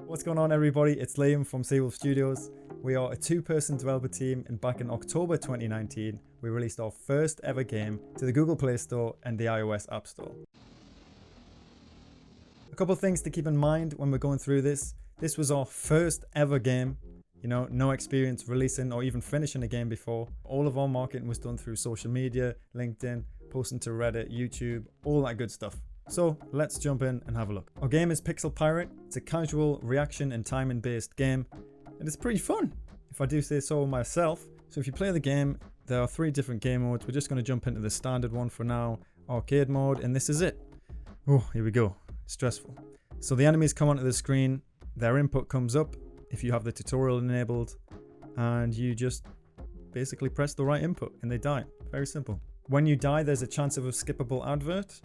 What's going on, everybody? It's Liam from Seawolf Studios. We are a two-person developer team, and back in October 2019, we released our first ever game to the Google Play Store and the iOS App Store. A couple of things to keep in mind when we're going through this. This was our first ever game. No experience releasing or even finishing a game before. All of our marketing was done through social media, LinkedIn, posting to Reddit, YouTube, all that good stuff. So let's jump in and have a look. Our game is Pixel Pirate. It's a casual reaction and timing based game, and it's pretty fun, if I do say so myself. So if you play the game, there are 3 different game modes. We're just going to jump into the standard one for now, arcade mode, and this is it. Oh, here we go. Stressful. So the enemies come onto the screen, their input comes up if you have the tutorial enabled, and you just basically press the right input and they die. Very simple. When you die, there's a chance of a skippable advert,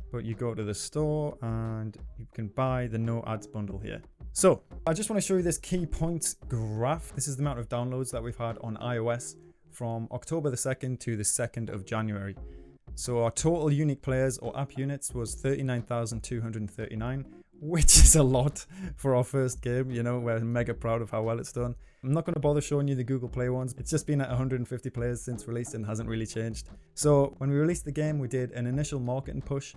but you go to the store and you can buy the no ads bundle here. So I just want to show you this key points graph. This is the amount of downloads that we've had on iOS from October the 2nd to the 2nd of January. So our total unique players or app units was 39,239, which is a lot for our first game. We're mega proud of how well it's done. I'm not going to bother showing you the Google Play ones. It's just been at 150 players since release and hasn't really changed. So when we released the game, we did an initial marketing push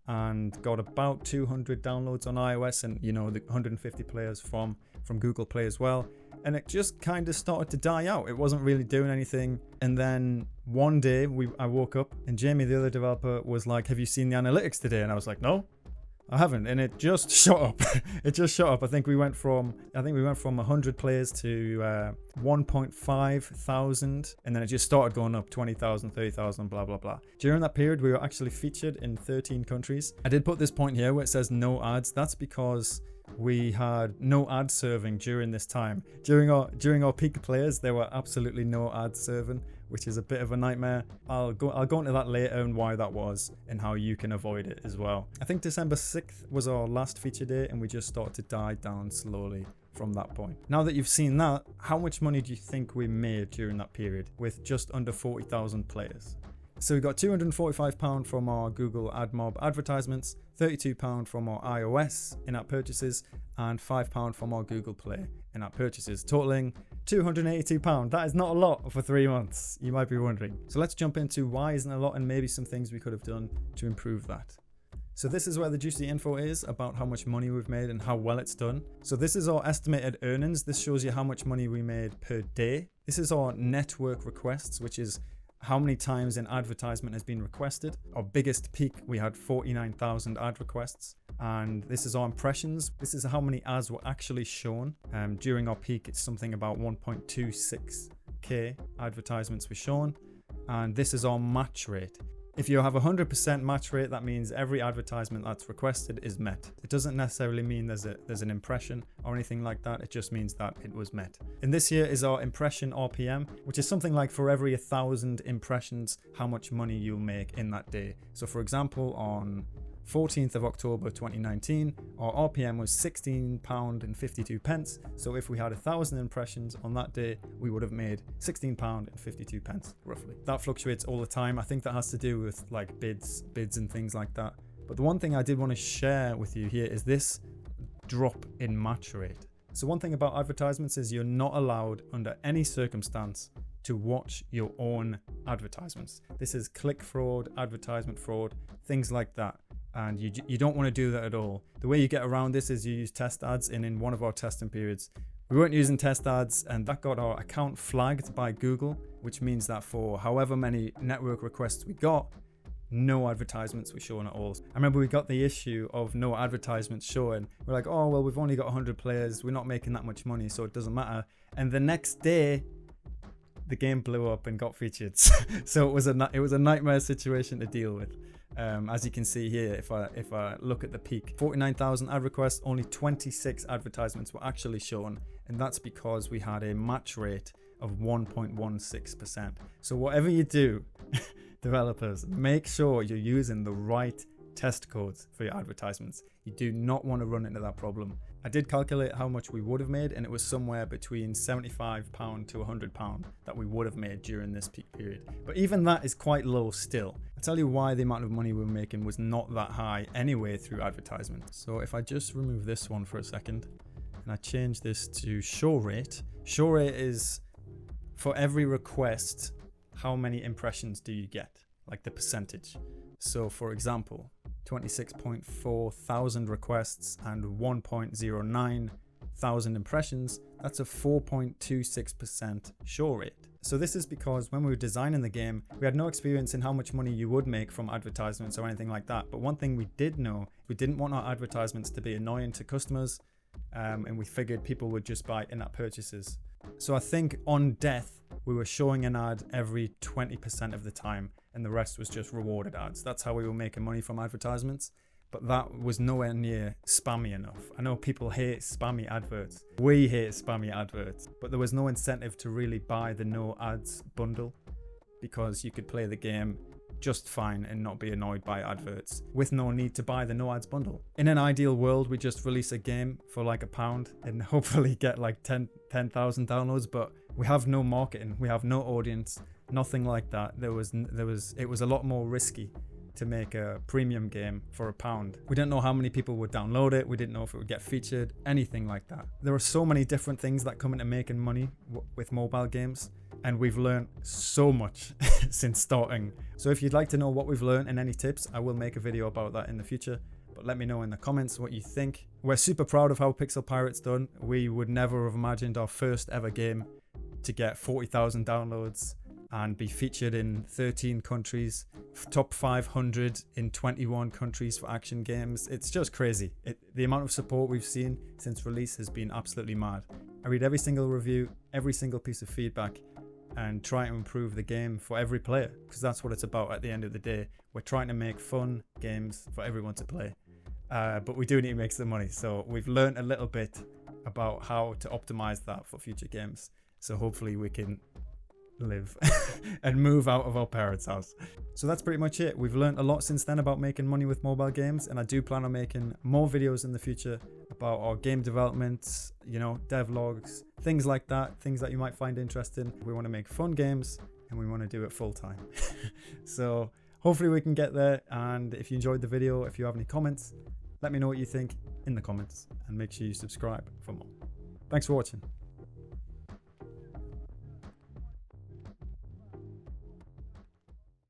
and got about 200 downloads on iOS and the 150 players from Google Play as well. And it just kind of started to die out. It wasn't really doing anything. And then one day I woke up and Jamie, the other developer, was like, "Have you seen the analytics today?" And I was like, "No, I haven't." And it just shot up. It just shot up. I think we went from 100 players to 1.5 thousand, and then it just started going up, 20,000, 30,000, blah blah blah. During that period, we were actually featured in 13 countries. I did put this point here where it says no ads. That's because we had no ad serving during this time. During our peak players, there were absolutely no ads serving, which is a bit of a nightmare. I'll go into that later and why that was and how you can avoid it as well. I think December 6th was our last feature day, and we just started to die down slowly from that point. Now that you've seen that, how much money do you think we made during that period with just under 40,000 players? So we got £245 from our Google AdMob advertisements, £32 from our iOS in-app purchases, and £5 from our Google Play in-app purchases, totaling £282. That is not a lot for 3 months, you might be wondering. So let's jump into why isn't a lot and maybe some things we could have done to improve that. So this is where the juicy info is about how much money we've made and how well it's done. So this is our estimated earnings. This shows you how much money we made per day. This is our network requests, which is how many times an advertisement has been requested. Our biggest peak, we had 49,000 ad requests. And this is our impressions. This is how many ads were actually shown. During our peak, it's something about 1.26k advertisements were shown. And this is our match rate. If you have 100% match rate, that means every advertisement that's requested is met. It doesn't necessarily mean there's an impression or anything like that. It just means that it was met. And this here is our impression RPM, which is something like for every 1,000 impressions, how much money you'll make in that day. So for example, on 14th of October 2019, our RPM was £16.52. So if we had 1,000 impressions on that day, we would have made £16.52 roughly. That fluctuates all the time. I think that has to do with like bids and things like that. But the one thing I did want to share with you here is this drop in match rate. So one thing about advertisements is you're not allowed under any circumstance to watch your own advertisements. This is click fraud, advertisement fraud, things like that. And you don't want to do that at all. The way you get around this is you use test ads, and in one of our testing periods, we weren't using test ads, and that got our account flagged by Google, which means that for however many network requests we got, no advertisements were shown at all. I remember we got the issue of no advertisements showing. We're like, oh, well, we've only got 100 players. We're not making that much money, so it doesn't matter. And the next day, the game blew up and got featured. So it was a nightmare situation to deal with. As you can see here, if I look at the peak, 49,000 ad requests, only 26 advertisements were actually shown, and that's because we had a match rate of 1.16%. So whatever you do, developers, make sure you're using the right test codes for your advertisements. You do not want to run into that problem. I did calculate how much we would have made, and it was somewhere between £75 to £100 that we would have made during this peak period. But even that is quite low still. I'll tell you why the amount of money we were making was not that high anyway through advertisement. So if I just remove this one for a second, and I change this to show rate. Show rate is for every request, how many impressions do you get, like the percentage. So for example, 26.4 thousand requests and 1.09 thousand impressions, that's a 4.26% show rate. So this is because when we were designing the game, we had no experience in how much money you would make from advertisements or anything like that. But one thing we did know, we didn't want our advertisements to be annoying to customers, and we figured people would just buy in-app purchases. So I think on death, we were showing an ad every 20% of the time, and the rest was just rewarded ads. That's how we were making money from advertisements. But that was nowhere near spammy enough. I know people hate spammy adverts. We hate spammy adverts. But there was no incentive to really buy the no ads bundle, because you could play the game just fine and not be annoyed by adverts with no need to buy the no ads bundle. In an ideal world, we just release a game for like £1 and hopefully get like 10,000 downloads, but we have no marketing, we have no audience, nothing like that. It was a lot more risky to make a premium game for £1. We didn't know how many people would download it. We didn't know if it would get featured, anything like that. There are so many different things that come into making money with mobile games, and we've learned so much since starting. So if you'd like to know what we've learned and any tips, I will make a video about that in the future. But let me know in the comments what you think. We're super proud of how Pixel Pirate's done. We would never have imagined our first ever game to get 40,000 downloads and be featured in 13 countries, top 500 in 21 countries for action games. It's just crazy. The amount of support we've seen since release has been absolutely mad. I read every single review, every single piece of feedback, and try to improve the game for every player, because that's what it's about at the end of the day. We're trying to make fun games for everyone to play, but we do need to make some money. So we've learned a little bit about how to optimize that for future games. So hopefully we can live and move out of our parents' house. So that's pretty much it. We've learned a lot since then about making money with mobile games, and I do plan on making more videos in the future about our game development, devlogs, things like that, things that you might find interesting. We want to make fun games and we want to do it full time. So hopefully we can get there. And if you enjoyed the video, if you have any comments, let me know what you think in the comments, and make sure you subscribe for more. Thanks for watching.